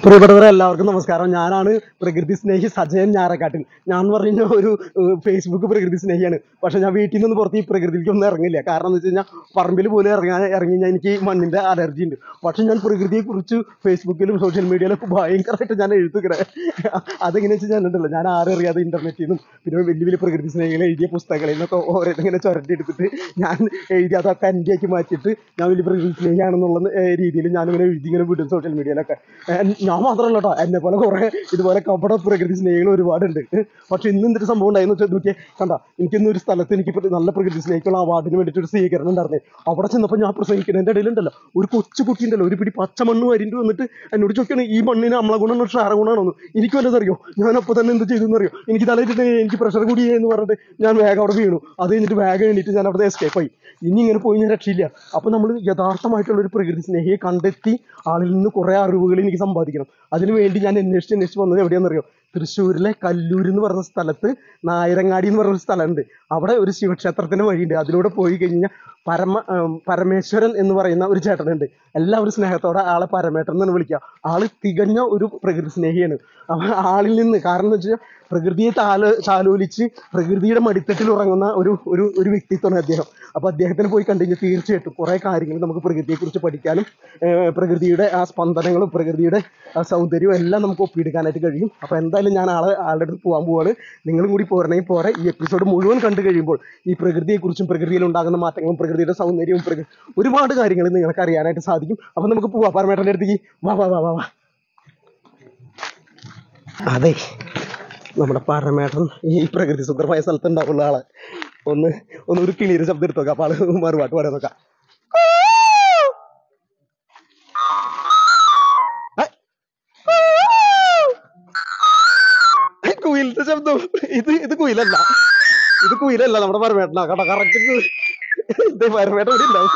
പ്രിയപ്പെട്ടവരെ എല്ലാവർക്കും നമസ്കാരം. ഞാനാണ് പ്രകൃതി സ്നേഹി സജയൻ ഞാറക്കാട്ടിൽ. ഞാൻ പറഞ്ഞ ഒരു ഫേസ്ബുക്ക് പ്രകൃതി സ്നേഹിയാണ്. പക്ഷെ ഞാൻ വീട്ടിൽ നിന്ന് പുറത്ത് ഈ പ്രകൃതിക്ക് ഒന്നും ഇറങ്ങില്ല. കാരണം എന്ന് വെച്ച് കഴിഞ്ഞാൽ പറമ്പിൽ പോലും ഇറങ്ങി കഴിഞ്ഞാൽ എനിക്ക് മണ്ണിൻ്റെ അലർജി ഉണ്ട്. പക്ഷെ ഞാൻ പ്രകൃതിയെക്കുറിച്ച് ഫേസ്ബുക്കിലും സോഷ്യൽ മീഡിയയിലൊക്കെ ഭയങ്കരമായിട്ട് ഞാൻ എഴുതുകയാണ്. അതെങ്ങനെയാ വെച്ച് ഞാനുണ്ടല്ലോ, ഞാൻ ആരറിയാതെ ഇന്റർനെറ്റിൽ നിന്നും പിന്നെ വലിയ വലിയ പ്രകൃതി സ്നേഹികൾ എഴുതിയ പുസ്തകങ്ങളിൽ നിന്നൊക്കെ ഓരോന്നിങ്ങനെ ചുരട്ടിയെടുത്തിട്ട് ഞാൻ എഴുതി അതൊക്കെ അൻ്റെയാക്കി മാറ്റിയിട്ട് ഞാൻ വലിയ പ്രകൃതി സ്നേഹിയാണെന്നുള്ള രീതിയിൽ ഞാനിങ്ങനെ എഴുതി ഇങ്ങനെ വിടും സോഷ്യൽ മീഡിയയിലൊക്കെ. ഞാൻ മാത്രമല്ല കേട്ടോ, എന്നെ പോലെ കുറെ ഇതുപോലെ കപട പ്രകൃതി സ്നേഹികൾ ഒരുപാടുണ്ട്. പക്ഷെ ഇന്ന് എന്തൊരു സംഭവം ഉണ്ടായെന്ന് വെച്ചാൽ നോക്കിയാൽ കണ്ട, എനിക്കിന്നൊരു സ്ഥലത്ത് എനിക്ക് നല്ല പ്രകൃതി സ്നേഹിക്കുള്ള അവാർഡിന് വേണ്ടിയിട്ട് ഒരു സ്വീകരണം ഉണ്ടായിരുന്നേ. അവിടെ ചെന്നപ്പോൾ ഞാൻ പ്രസംഗിക്കുന്നതിൻ്റെ ഇടയിലുണ്ടല്ലോ ഒരു കൊച്ചു കുട്ടി ഉണ്ടല്ലോ, ഒരു പിടി പച്ചമണ്ണ് വരിണ്ട് വന്നിട്ട് എന്നോട് ചോദിക്കണം ഈ മണ്ണിന് അമ്ലഗുണമാണോ ക്ഷാരഗുണമാണോ. എനിക്ക് വല്ലതും അറിയോ? ഞാനപ്പോൾ തന്നെ എന്ത് ചെയ്തു എന്നറിയോ? എനിക്ക് തലയിട്ട് എനിക്ക് പ്രഷർ കൂടി എന്ന് പറഞ്ഞിട്ട് ഞാൻ വേഗം അവിടെ വീണു. അത് കഴിഞ്ഞിട്ട് വേഗം എണീറ്റ് ഞാൻ അവിടെ എസ്കേപ്പ് ആയി. ഇനി ഇങ്ങനെ പോയി ഞാൻ രക്ഷയില്ല. അപ്പം നമ്മൾ യഥാർത്ഥമായിട്ടുള്ളൊരു പ്രകൃതി സ്നേഹിയെ കണ്ടെത്തി ആളിൽ നിന്ന് കുറേ അറിവുകൾ എനിക്ക് സമ്പാദിക്കണം. അതിനുവേണ്ടി ഞാൻ അന്വേഷിച്ച് വന്നത് എവിടെയാണെന്നറിയോ? തൃശ്ശൂരിലെ കല്ലൂർ എന്ന് പറയുന്ന സ്ഥലത്ത് നായരങ്ങാടി എന്ന് പറഞ്ഞൊരു സ്ഥലമുണ്ട്. അവിടെ ഒരു ശിവക്ഷേത്രത്തിൻ്റെ വഴിയുണ്ട്. അതിലൂടെ പോയി കഴിഞ്ഞാൽ പരമേശ്വരൻ എന്ന് പറയുന്ന ഒരു ചേട്ടനുണ്ട്. എല്ലാവരും സ്നേഹത്തോടെ ആളെ പരമേട്ടൻ എന്നാണ് വിളിക്കുക. ആള് തികഞ്ഞ ഒരു പ്രകൃതി സ്നേഹിയാണ്. ആളിൽ നിന്ന് കാരണം എന്ന് വെച്ച് കഴിഞ്ഞാൽ പ്രകൃതിയെ താലോലിച്ച് പ്രകൃതിയുടെ മടിത്തട്ടിൽ ഉറങ്ങുന്ന ഒരു വ്യക്തിത്വമാണ് അദ്ദേഹം. അപ്പോൾ അദ്ദേഹത്തിന് പോയി കണ്ടുകഴിഞ്ഞാൽ തീർച്ചയായിട്ടും കുറേ കാര്യങ്ങൾ നമുക്ക് പ്രകൃതിയെക്കുറിച്ച് പഠിക്കാനും പ്രകൃതിയുടെ ആ സ്പന്ദനങ്ങളും പ്രകൃതിയുടെ ആ സൗന്ദര്യവും എല്ലാം നമുക്ക് ഒപ്പിയെടുക്കാനായിട്ട് കഴിയും. അപ്പോൾ എന്തായാലും ഞാൻ ആളുടെ അടുത്ത് പോകാൻ പോവാണ്. നിങ്ങളും കൂടി പോരണമെങ്കിൽ പോരെ. ഈ എപ്പിസോഡ് മുഴുവൻ കണ്ടു കഴിയുമ്പോൾ ഈ പ്രകൃതിയെക്കുറിച്ചും പ്രകൃതിയിൽ ഉണ്ടാകുന്ന മാറ്റങ്ങളും പ്രകൃതിയുടെ സൗന്ദര്യവും ഒരുപാട് കാര്യങ്ങൾ നിങ്ങൾക്ക് അറിയാനായിട്ട് സാധിക്കും. അപ്പോൾ നമുക്ക് പോവാം പരമേട്ടൻ്റെ അടുത്തേക്ക്. വാ വാ വാ വാ വാ. അതെ, നമ്മുടെ പരമേട്ടൻ ഈ പ്രകൃതി സുന്ദരമായ സ്ഥലത്ത് ഉണ്ടാവുള്ള ആള്. ഒരു കിളിയുടെ ശബ്ദം എടുത്ത് നോക്കാം. അപ്പോൾ ആള് മറുപാട്ട് പാടാൻ നോക്കാം. കുയിലിന്റെ ശബ്ദം. ഇത് കുയിലല്ല, നമ്മുടെ പരമേട്ടനാ കേട്ടോ. കറക്റ്റ് പരമേട്ടൻ ഇവിടെ ഉണ്ടാവും.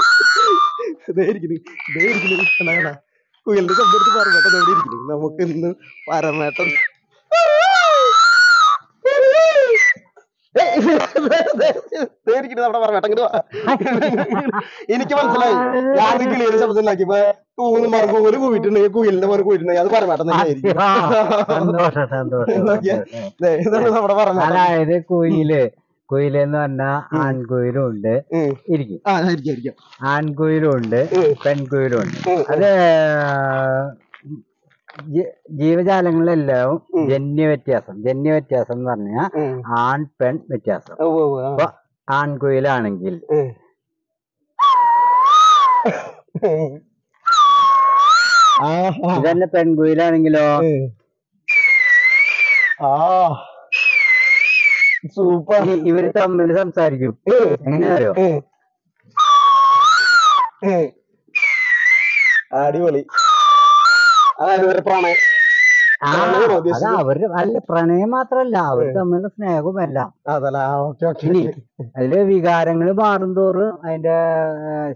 കേട്ടാ കുയിലിന്റെ ശബ്ദം എടുത്ത് പരമേട്ടൻ എവിടെ ഇരിക്കുന്നു. നമുക്ക് ഇന്ന് പരമേട്ടൻ നമ്മുടെ പരമേട്ടൻ എനിക്ക് മനസ്സിലായി. ഞാൻ കിളിയുടെ ശബ്ദം ഉണ്ടാക്കിയപ്പോ മറുകൂല് പോയിട്ടുണ്ടെങ്കിൽ കുയിലിന്റെ പോലെ പോയിട്ടുണ്ടെങ്കിൽ അത് പരമേട്ടൻ തന്നെ ആയിരിക്കും. നമ്മുടെ പരമേട്ടൻ കുയിലെന്ന് പറഞ്ഞാൽ ആൺകുയിലും ഉണ്ട്, ഇരിക്കും. ആൺകുയിലും ഉണ്ട്, പെൺകുയിലും ഉണ്ട്. അത് ജീവജാലങ്ങളിലെല്ലാം ജന്യ വ്യത്യാസം എന്ന് പറഞ്ഞാൽ ആൺ പെൺ വ്യത്യാസം. അപ്പൊ ആൺകുയിലാണെങ്കിൽ ഇതന്നെ പെൺകുയിലാണെങ്കിലോ സൂപ്പർ. ഇവര് തമ്മിൽ സംസാരിക്കും. എങ്ങനെയാ? അടിപൊളി. അതായത് പ്രണയം. അവര് അല്ല, പ്രണയം മാത്രല്ല, അവര് തമ്മിലുള്ള സ്നേഹവും എല്ലാം. അതില് വികാരങ്ങൾ മാറും തോറും അതിന്റെ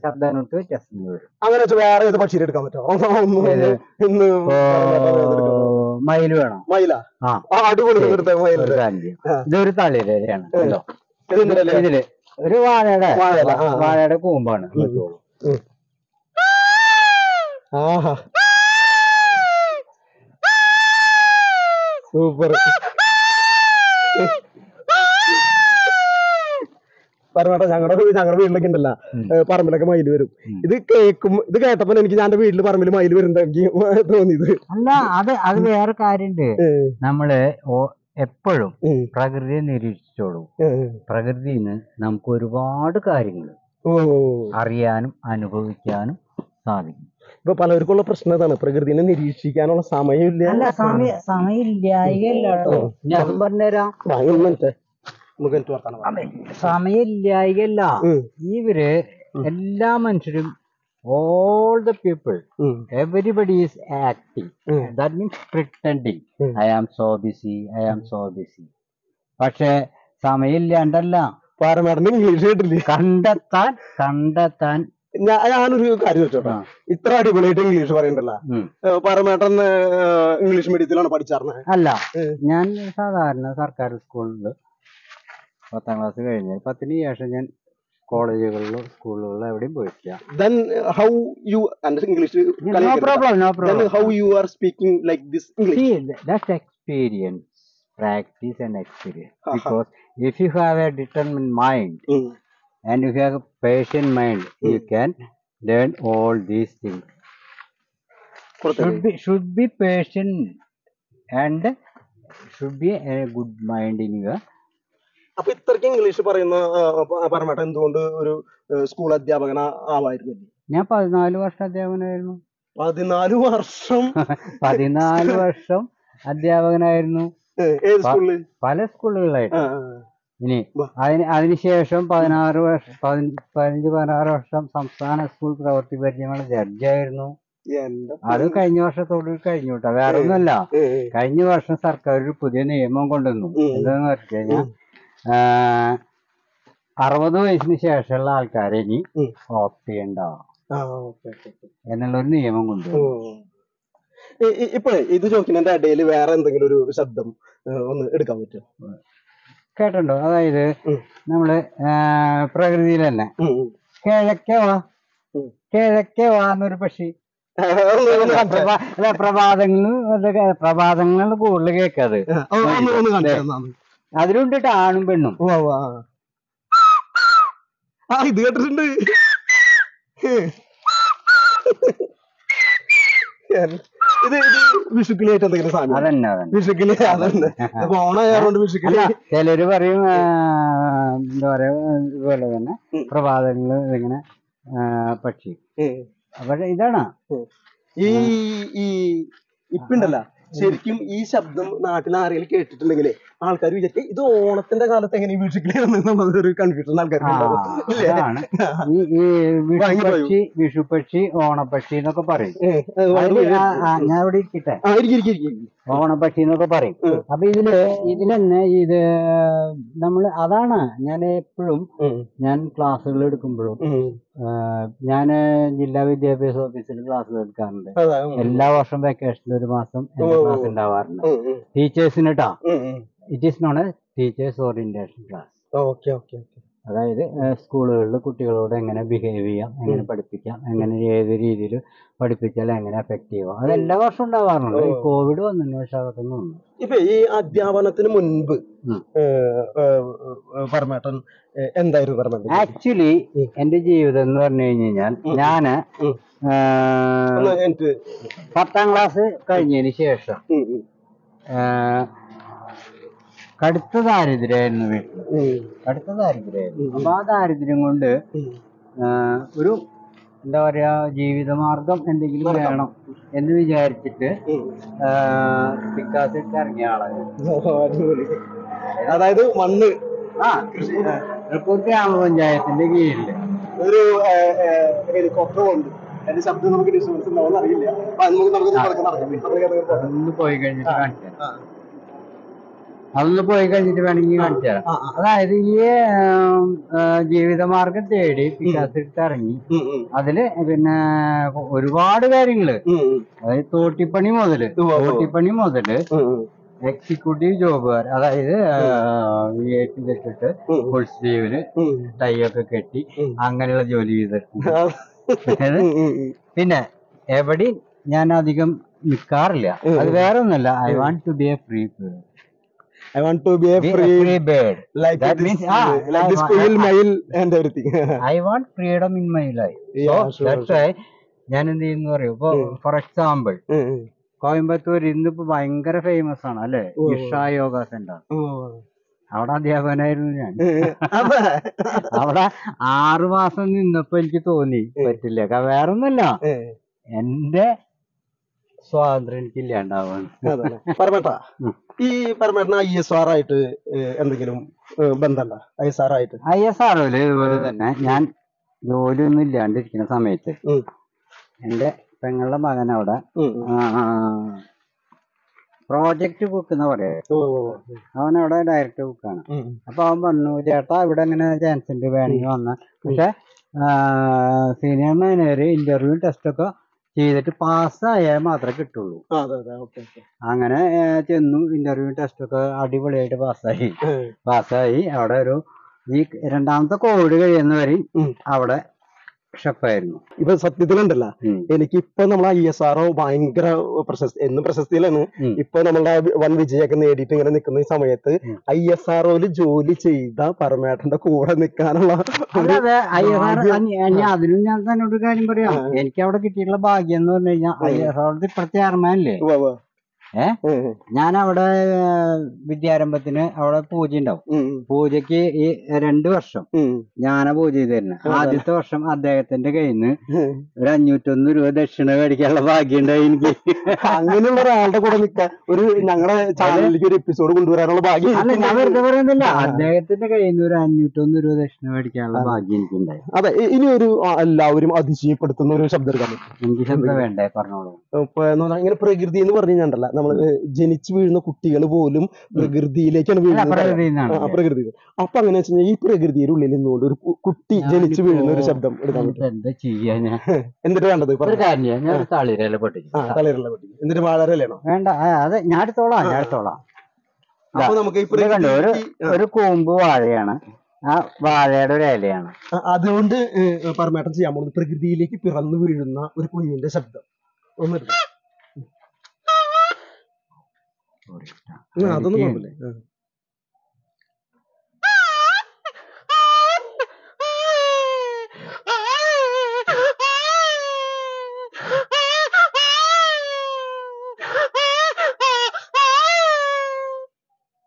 ശബ്ദങ്ങൾക്ക് വ്യത്യാസം വരും. അങ്ങനെ വേറെ ഏത് പക്ഷിയിൽ എടുക്കാൻ പറ്റുമോ? മയില് വേണം. ഇതൊരു തളിരയാണ്. ഇതില് ഒരു വാഴയുടെ കൂമ്പാണ്. സൂപ്പർ. പരമേട്ട ഞങ്ങളുടെ വീട്ടിലൊക്കെ ഉണ്ടല്ലോ പറമ്പിലൊക്കെ മയിൽ വരും. ഇത് കേട്ടപ്പോ എനിക്ക് ഞാൻ വീട്ടില് പറമ്പിൽ മയിൽ വരുന്നെങ്കിൽ തോന്നിയത്. അല്ല, അത് വേറെ കാര്യണ്ട്. നമ്മള് എപ്പോഴും പ്രകൃതിയെ നിരീക്ഷിച്ചോളൂ. പ്രകൃതിയിൽ നിന്ന് നമുക്ക് ഒരുപാട് കാര്യങ്ങൾ അറിയാനും അനുഭവിക്കാനും സാധിക്കും. ഇപ്പൊ പലർക്കുള്ള പ്രശ്നം ഇതാണ്, പ്രകൃതിനെ നിരീക്ഷിക്കാനുള്ള സമയമില്ല. അല്ല, സമയമില്ലായികല്ല കേട്ടോ. ഞാൻ പറഞ്ഞുതരാം. സമയമില്ലായികല്ല. ഇവര് എല്ലാ മനുഷ്യരും, all the people, everybody is acting. That means pretending. I am so busy. പക്ഷെ സമയമില്ലാണ്ടല്ല. ഇംഗ്ലീഷ് കേട്ടില്ലേ? കണ്ടെത്താൻ ഞാനൊരു കാര്യം വെച്ചോട്ടെ. ഇത്ര അടിപൊളിയായിട്ട് ഇംഗ്ലീഷ് പറയണ്ടല്ലോ. പരമേട്ടൻ ഇംഗ്ലീഷ് മീഡിയത്തിലാണ് പഠിച്ചാർന്നത്? അല്ല, ഞാൻ സാധാരണ സർക്കാർ സ്കൂളിൽ 10ാം ക്ലാസ് കഴിഞ്ഞ് 10ന് ശേഷം ഞാൻ കോളേജുകളിലോ സ്കൂളുകളിലോ എവിടെയും പോയിട്ടില്ല. Then how you and English? No problem, no problem. Then how you are speaking like this English? See, that's experience, practice and experience. Because if you have a determined mind and you have a patient mind, you can learn all these things. Should be patient and should be a good mind in your. അപ്പൊ ഇത്രയ്ക്ക് English പറയുന്ന പരമേട്ട എന്തുകൊണ്ട് ഒരു school അധ്യാപകനാവായിരുന്നില്ല? ഞാൻ 14 വർഷം അധ്യാപകനായിരുന്നു. 14 വർഷം 14 വർഷം അധ്യാപകനായിരുന്നു. ഏത് സ്കൂളില്? പല സ്കൂളുകളായിട്ട്. ഇനി അതിനുശേഷം 15-16 വർഷം സംസ്ഥാന സ്കൂൾ പ്രവൃത്തി പരിചയമുള്ള ജഡ്ജായിരുന്നു. അത് കഴിഞ്ഞ വർഷത്തോട് കഴിഞ്ഞു കേട്ടോ. വേറെ ഒന്നുമല്ല, കഴിഞ്ഞ വർഷം സർക്കാർ ഒരു പുതിയ നിയമം കൊണ്ടുവന്നു. എന്താന്ന് വെച്ച് കഴിഞ്ഞാൽ 60 വയസ്സിന് ശേഷമുള്ള ആൾക്കാരെ ഇനി ഓപ്റ്റ് ചെയ്യണ്ട എന്നുള്ളൊരു നിയമം കൊണ്ടുവന്നു. ഇപ്പോഴേ ഇത് ചോദിക്കുന്നതിന്റെ ഇടയിൽ വേറെ എന്തെങ്കിലും ഒരു ശബ്ദം ഒന്ന് എടുക്കാൻ പറ്റുമോ? കേട്ടോ, അതായത് നമ്മള് പ്രകൃതിയിൽ തന്നെ കിഴക്കേ വാ എന്നൊരു പക്ഷി പ്രഭാതങ്ങളിൽ കൂടുതൽ കേൾക്കാത്. അതിലുണ്ടിട്ട് ആണും പെണ്ണും. ഇത് കേട്ടിട്ടുണ്ട്. ഇത് വിഷുക്കിലായിട്ട് എന്തെങ്കിലും സാധനം? അതന്നെ വിഷുക്കില് ഓണായതുകൊണ്ട് വിഷുക്കില് ചിലര് പറയും എന്താ പറയാ ഇതുപോലെ തന്നെ പ്രഭാതങ്ങള് ഇങ്ങനെ പക്ഷി. പക്ഷെ ഇതാണ് ഈ ഇപ്പുണ്ടല്ല, ശരിക്കും ഈ ശബ്ദം നാട്ടിൽ ആരെങ്കിലും കേട്ടിട്ടുണ്ടെങ്കിലേ ആൾക്കാർ വിചാരിക്കും ഇത് ഓണത്തിന്റെ കാലത്ത് എങ്ങനെ വീട്ടിലേക്കുള്ളൊരു കൺഫ്യൂഷൻ ആൾക്കാർക്കാണ്. ഈ വിഷുപക്ഷി ഓണപ്പക്ഷി എന്നൊക്കെ പറയും. ഞാൻ ഇവിടെ ഇരിക്കട്ടെ, ഓണപ്പക്ഷി എന്നൊക്കെ പറയും. അപ്പൊ ഇതിലെന്നെ ഇത് നമ്മള് അതാണ് ഞാൻ എപ്പോഴും ഞാൻ ക്ലാസ്സുകൾ എടുക്കുമ്പോഴും ഞാൻ ജില്ലാ വിദ്യാഭ്യാസ ഓഫീസിൽ ക്ലാസ്സുകൾ എടുക്കാറുണ്ട്. എല്ലാ വർഷം വെക്കേഷനിൽ ഒരു മാസം ക്ലാസ് ഉണ്ടാവാറുണ്ട് ടീച്ചേഴ്സിന് കേട്ടോ. It is known A teachers orientation class. അതായത് സ്കൂളുകളിൽ കുട്ടികളോട് എങ്ങനെ ബിഹേവ് ചെയ്യാം, എങ്ങനെ പഠിപ്പിക്കാം, എങ്ങനെ ഏത് രീതിയിൽ പഠിപ്പിച്ചാൽ എങ്ങനെ എഫക്റ്റീവ് ആവും, അത് എല്ലാ വർഷവും ഉണ്ടാവാറുണ്ട്. ഈ കോവിഡ് വന്നതിന് ശേഷം അതൊക്കെ ഒന്നും. ഇപ്പൊ ഈ അധ്യാപനത്തിന് മുൻപ് പരമേട്ടൻ എന്തായിരുന്നു പരമേട്ടൻ? ആക്ച്വലി എന്റെ ജീവിതം എന്ന് പറഞ്ഞു കഴിഞ്ഞാൽ ഞാന് 10ാം ക്ലാസ് കഴിഞ്ഞതിന് ശേഷം കടുത്ത ദാരിദ്ര്യമായിരുന്നു വീട്ടിൽ. കടുത്ത ദാരിദ്ര്യമായിരുന്നു. അപ്പൊ ആ ദാരിദ്ര്യം കൊണ്ട് ഒരു എന്താ പറയാ ജീവിതമാർഗം എന്തെങ്കിലും വേണം എന്ന് വിചാരിച്ചിട്ട് വികാസിട്ട് ഇറങ്ങിയ ആളായിരുന്നു. അതായത് മണ്ണ് തൃപ്പൂർ ഗ്രാമപഞ്ചായത്തിന്റെ കീഴില് ഒരു ഹെലികോപ്റ്റർ കൊണ്ട് അതിന്റെ ശബ്ദം നമുക്ക് ഡിസ്റ്റർബൻസ് ഉണ്ടാവുമെന്ന് അറിയില്ല. അതൊന്ന് പോയി കഴിഞ്ഞിട്ട് വേണമെങ്കിൽ കാണിച്ചു തരാം. അതായത് ഈ ജീവിതമാർഗം തേടി വികാസിട്ട് ഇറങ്ങി അതില് പിന്നെ ഒരുപാട് കാര്യങ്ങള്, അതായത് തോട്ടിപ്പണി മുതല് എക്സിക്യൂട്ടീവ് ജോബുകാർ, അതായത് VIP കെട്ടിട്ട് ഫുൾ സ്ലീവില് ടൈ ഒക്കെ കെട്ടി അങ്ങനെയുള്ള ജോലി ചെയ്തിട്ടുണ്ട്. പിന്നെ എവിടെയും ഞാൻ അധികം നിൽക്കാറില്ല. അത് വേറെ ഒന്നല്ല, I want to be a free bird. Like that means like this squirrel, mile and everything. I want freedom in my life. So that's why ഞാൻ എന്ത് ചെയ്യുന്നു പറയും. ഇപ്പൊ ഫോർ എക്സാമ്പിൾ കോയമ്പത്തൂർ ഇന്നിപ്പോ ഭയങ്കര ഫേമസ് ആണ് അല്ലെ, ഇഷ യോഗ സെന്റർ. അവിടെ അധ്യാപകനായിരുന്നു ഞാൻ. അവിടെ 6 മാസം നിന്നപ്പോ എനിക്ക് തോന്നി പറ്റില്ല. വേറൊന്നല്ല, എന്റെ സ്വാതന്ത്ര്യം എനിക്ക് ഇല്ലാണ്ടാവാണ്. ഈ പരമേട്ടന് ISR ആയിട്ട് എന്തെങ്കിലും ബന്ധമുണ്ടോ? ISR ഇതുപോലെ തന്നെ ഞാൻ ജോലിയൊന്നും ഇല്ലാണ്ടിരിക്കുന്ന സമയത്ത് എന്റെ പെങ്ങളുടെ മകൻ അവിടെ പ്രോജക്റ്റ് ബുക്ക് എന്ന് പറയാ, അവനവിടെ ഡയറക്റ്റ് ബുക്കാണ്. അപ്പൊ അവൻ പറഞ്ഞു, ചേട്ടാ ഇവിടെ അങ്ങനെ ചാൻസ് ഉണ്ട്, വേണമെങ്കിൽ വന്ന. പക്ഷെ സീനിയർ മാനേജർ ഇന്റർവ്യൂ ടെസ്റ്റൊക്കെ ചെയ്തിട്ട് പാസ്സായാൽ മാത്രമേ കിട്ടുള്ളൂ. അങ്ങനെ ചെന്നു, ഇന്റർവ്യൂ ടെസ്റ്റൊക്കെ അടിപൊളിയായിട്ട് പാസ്സായി. അവിടെ ഒരു ഈ രണ്ടാമത്തെ കോവിഡ് കഴിയുന്നവരെ അവിടെ ഷെഫായിരുന്നു. ഇപ്പൊ സത്യത്തിലുണ്ടല്ല, എനിക്ക് ഇപ്പൊ നമ്മളെ ISRO ഭയങ്കര എന്നും പ്രശസ്തിയിലാണ്. ഇപ്പൊ നമ്മളുടെ വൻ വിജയമൊക്കെ നേടിയിട്ട് ഇങ്ങനെ നിൽക്കുന്ന ഈ സമയത്ത് ISROയില് ജോലി ചെയ്ത പരമേട്ടന്റെ കൂടെ നിൽക്കാനുള്ള അതിനും ഞാൻ തന്നെ ഒരു കാര്യം പറയാം. എനിക്ക് അവിടെ കിട്ടിയിട്ടുള്ള ഭാഗ്യം എന്ന് പറഞ്ഞു കഴിഞ്ഞാൽ ISRO ഇപ്പഴത്തെ ചെയർമാനല്ലേ, ഞാൻ അവിടെ വിദ്യാരംഭത്തിന് അവിടെ പൂജ ഉണ്ടാവും. പൂജക്ക് ഈ 2 വർഷം ഞാനാ പൂജ ചെയ്തിരുന്നത്. ആദ്യത്തെ വർഷം അദ്ദേഹത്തിന്റെ കയ്യിൽ നിന്ന് ഒരു 501 രൂപ ദക്ഷിണ മേടിക്കാനുള്ള ഭാഗ്യം ഉണ്ടായി എനിക്ക്. അങ്ങനെയുള്ള ഒരാളുടെ കൂടെ നിൽക്കാൻ ഒരു ഞങ്ങളുടെ ചാനലിലേക്ക് ഒരു എപ്പിസോഡ് കൊണ്ടുവരാനുള്ള ഭാഗ്യം. അല്ല, ഞാൻ വെറുതെ പറയുന്നില്ല, അദ്ദേഹത്തിന്റെ കയ്യിൽ നിന്ന് ഒരു 501 രൂപ ദക്ഷിണ മേടിക്കാനുള്ള ഭാഗ്യം എനിക്കുണ്ടായി. അതെ, ഇനി ഒരു എല്ലാവരും അതിശയപ്പെടുത്തുന്ന ഒരു ശബ്ദം എടുക്കാൻ പറ്റും. എനിക്ക് ശബ്ദം വേണ്ടേ, പറഞ്ഞോളൂ. ഇങ്ങനെ പ്രകൃതി എന്ന് പറഞ്ഞു കഴിഞ്ഞാൽ നമ്മള് ജനിച്ചു വീഴുന്ന കുട്ടികൾ പോലും പ്രകൃതിയിലേക്കാണ് വീഴുന്നത്. പ്രകൃതി. അപ്പൊ അങ്ങനെ വെച്ച് കഴിഞ്ഞാൽ ഈ പ്രകൃതിയുടെ ഉള്ളിൽ നിന്നുകൊണ്ട് ഒരു കുട്ടി ജനിച്ചു വീഴുന്ന ഒരു ശബ്ദം എടുക്കാൻ പറ്റും. എന്താ ചെയ്യാ ഞാൻ? എന്നിട്ട് വേണ്ടത് തളിരല പൊട്ടിക്കും. തളിരല പൊട്ടിക്കും. എന്നിട്ട് വാഴരലാണോ? വേണ്ട, അതെ, ഞാൻ എടുത്തോളാം. അപ്പൊ നമുക്ക് ഒരു കൂമ്പ് വാഴയാണ്, ആ വാഴയുടെ ഒരു ഇലയാണ്. അതുകൊണ്ട് പരമേട്ടൻ ചെയ്യാൻ പോകുന്നത് പ്രകൃതിയിലേക്ക് പിറന്നു വീഴുന്ന ഒരു കുഞ്ഞിന്റെ ശബ്ദം ഒന്നെടുക്കാം. അതൊന്നും കുഴപ്പമില്ലേ?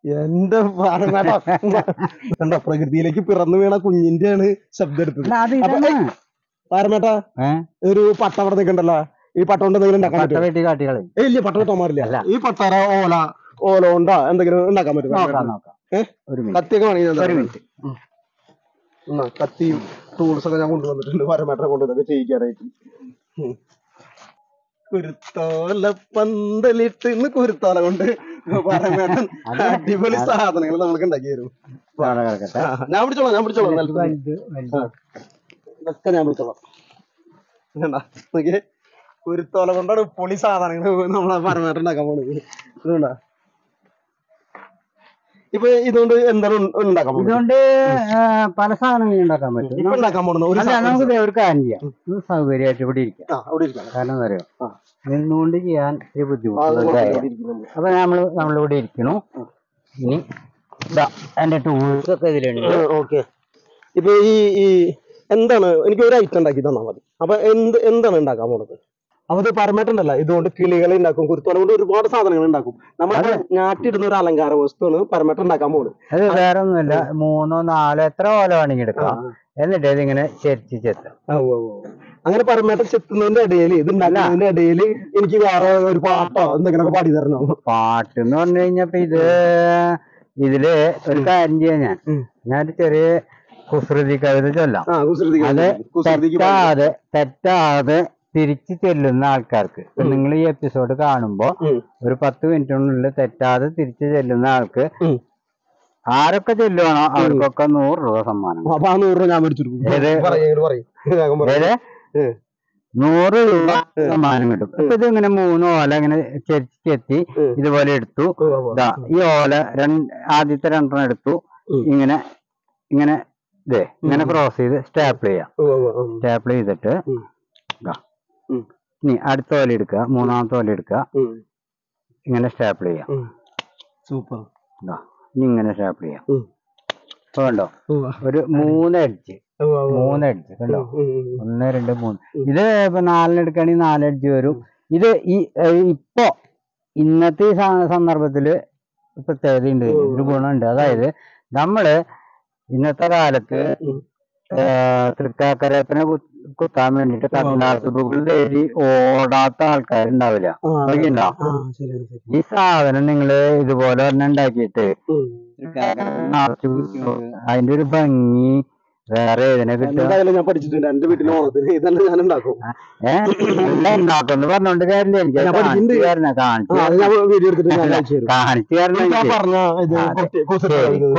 എന്റെ കണ്ടോ, പ്രകൃതിയിലേക്ക് പിറന്നു വീണ കുഞ്ഞിന്റെയാണ് ശബ്ദം എടുത്തത്. പാരമേട്ട ഒരു പട്ട അവിടെ നിൽക്കണ്ടല്ലോ, ഈ പട്ട കൊണ്ട് എന്തെങ്കിലും ഉണ്ടാക്കാൻ പറ്റും? ഇല്ല, പട്ട വെട്ടാൻ ഈ പട്ടറ ഓല കൊണ്ടോ എന്തെങ്കിലും ഉണ്ടാക്കാൻ പറ്റും? കത്തിയൊക്കെ വേണമെങ്കിൽ കത്തിയും ടൂൾസ് ഒക്കെ ഞാൻ കൊണ്ടുവന്നിട്ടുണ്ട് പാരമേട്ടനെ കൊണ്ട് ഇതൊക്കെ ചെയ്യിക്കാനായിട്ട്. കുരുത്തോല പന്തലിട്ട് കുരുത്തോല കൊണ്ട് പാരമേട്ടൻ അടിപൊളി സാധനങ്ങൾ നമുക്ക് ഉണ്ടാക്കി തരും. ഞാൻ പിടിച്ചോളാം ഇതൊക്കെ ഞാൻ പിടിച്ചോളാം. നോക്കിയേ, കുരുത്തോല കൊണ്ടാണ് പൊളി സാധനങ്ങൾ നമ്മളെ പരമേട്ടൻ ഉണ്ടാക്കാൻ പോണത്. ഇതുകൊണ്ടാ ഇപ്പൊ ഇതുകൊണ്ട് എന്താണ് ഉണ്ടാക്കാൻ പോകുന്നത്? ഇതുകൊണ്ട് പല സാധനങ്ങളും ഉണ്ടാക്കാൻ പറ്റും. നമുക്ക് ഒരു കാര്യം ചെയ്യാം, സൗകര്യമായിട്ട് ഇവിടെ ഇരിക്കാം. കാരണം എന്താ പറയുക, നിന്നുകൊണ്ട് ചെയ്യാൻ ഒരു ബുദ്ധിമുട്ട്. അപ്പൊ നമ്മളിവിടെ ഇരിക്കണു. ഇനി എന്റെ ടൂൾസ് ഒക്കെ ഇതിലുണ്ട്. ഓക്കെ, ഇപ്പൊ ഈ എന്താണ്, എനിക്ക് ഒരു ഐറ്റം ഉണ്ടാക്കി തന്നാൽ മതി. അപ്പൊ എന്താണ് ഉണ്ടാക്കാൻ പോണത്? അപ്പൊ ഇത് പരമേട്ടനല്ല, ഇതുകൊണ്ട് കിളികളെ ഉണ്ടാക്കും, കുരുത്തോല കൊണ്ട് ഒരുപാട് സാധനങ്ങൾ ഉണ്ടാക്കും. നമ്മളെ ഞാറ്റിടുന്ന ഒരു അലങ്കാര വസ്തുവാണ് പരമേട്ടൻ ഉണ്ടാക്കാൻ പോകുന്നത്. അത് വേറെ ഒന്നുമില്ല, 3 4 എത്ര ഓല വേണമെങ്കിൽ എടുക്കാം. എന്നിട്ട് ഇതിങ്ങനെ ചെത്താം. അങ്ങനെ പരമേട്ടൻ ചെത്തുന്നതിന്റെ ഇടയിൽ ഇത് ഉണ്ടാക്കുന്നതിന്റെ ഇടയിൽ എനിക്ക് വേറെ ഒരു പാട്ടോ എന്തെങ്കിലുമൊക്കെ പാടി തരണോ? പാട്ട് എന്ന് പറഞ്ഞു കഴിഞ്ഞപ്പോ ഇതില് ഒരു കാര്യം ചെയ്യാൻ ഞാനൊരു ചെറിയ കുസൃതി കവിത ചൊല്ലാം. അത് തെറ്റാതെ തിരിച്ചു ചെല്ലുന്ന ആൾക്കാർക്ക്, നിങ്ങൾ ഈ എപ്പിസോഡ് കാണുമ്പോ ഒരു 10 മിനിറ്റിനുള്ളിൽ തെറ്റാതെ തിരിച്ചു ചെല്ലുന്ന ആൾക്ക് ആരൊക്കെ ചെല്ലുവാണോ അവർക്കൊക്കെ 100 രൂപ സമ്മാനം. 100 രൂപ ഞാൻ മേടിച്ചെടുക്കും. 100 രൂപ സമ്മാനം കിട്ടും. ഇപ്പൊ ഇത് ഇങ്ങനെ 3 ഓല ഇങ്ങനെ ചെത്തി ഇതുപോലെ എടുത്തു. ഈ ഓല ആദ്യത്തെ 2 എടുത്തു. ഇങ്ങനെ ക്രോസ് ചെയ്ത് സ്റ്റാപ്പിൾ ചെയ്യാം. സ്റ്റാപ്പിൾ ചെയ്തിട്ട് ഇനി അടുത്ത ഓല എടുക്കുക, 3ാമത്തെ ഓല എടുക്കുക, ഇങ്ങനെ സ്റ്റാപ്പിൾ ചെയ്യാം. സൂപ്പർ. ഇനി ഇങ്ങനെ സ്റ്റാപ്പിൾ ചെയ്യാം. കണ്ടോ, ഒരു 3 എഡ്ജ് കണ്ടോ, 1 2 3. ഇത് ഇപ്പൊ 4 എടുക്കുകയാണെങ്കിൽ 4 എഡ്ജ് വരും. ഇത് ഇപ്പൊ ഇന്നത്തെ ഈ സന്ദർഭത്തില് പ്രത്യേകത ഉണ്ട്, ഒരു ഗുണമുണ്ട്. അതായത് നമ്മള് ഇന്നത്തെ കാലത്ത് തൃക്കാക്കരപ്പനെ കുത്താൻ വേണ്ടിട്ട് കടലാസുകൾ തേടി ഓടാത്ത ആൾക്കാരുണ്ടാവില്ല. ഈ സാധനം നിങ്ങള് ഇതുപോലെ തന്നെ ഉണ്ടാക്കിയിട്ട് അതിന്റെ ഒരു ഭംഗി വേറെ ഏതിനെ കിട്ടും. ഞാൻ പഠിച്ചിട്ടുണ്ട്, എന്റെ വീട്ടിൽ ഓണത്തിന് ഇതെല്ലാം ഞാൻ ഉണ്ടാക്കും. ഉണ്ടാക്കുന്നു പറഞ്ഞോണ്ട് കാര്യമില്ല, എനിക്ക് കാണിച്ചു തരണം.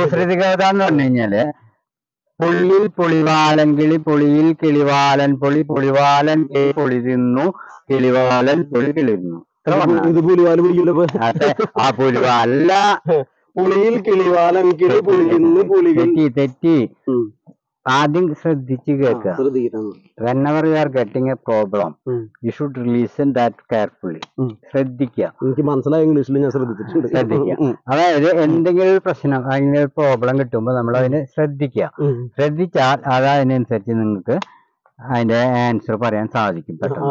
കുസൃതി കവിത എന്ന് പറഞ്ഞു കഴിഞ്ഞാല്, പുള്ളിൽ പുളിവാലൻ കിളി പൊളിയിൽ കിളിവാലൻ പൊളി പൊളിവാലൻ പൊളി തിന്നു കിളിവാലൻ പൊളി കിളിരുന്നു. ആ പുലിവാലല്ല പുളിയിൽ കിളിവാലൻ കിളി പുളിയുന്നു പുളികൾ. തെറ്റി ആദ്യം ശ്രദ്ധിച്ച് കേൾക്കുക. whenever you are getting a problem you should listen that carefully. ശ്രദ്ധിക്കുക. എനിക്ക് മനസ്സിലായ ഇംഗ്ലീഷിൽ ഞാൻ ശ്രദ്ധിച്ചിട്ടുണ്ട്. ശ്രദ്ധിക്കുക. അതായത് എന്തെങ്കിലും ഒരു പ്രശ്നം അതിന് പ്രോബ്ലം കിട്ടുമ്പോൾ നമ്മൾ അതിന് ശ്രദ്ധിക്കുക. ശ്രദ്ധിച്ചാൽ അതിനനുസരിച്ച് നിങ്ങൾക്ക് അതിന്റെ ആൻസർ പറയാൻ സാധിക്കും പെട്ടെന്ന്.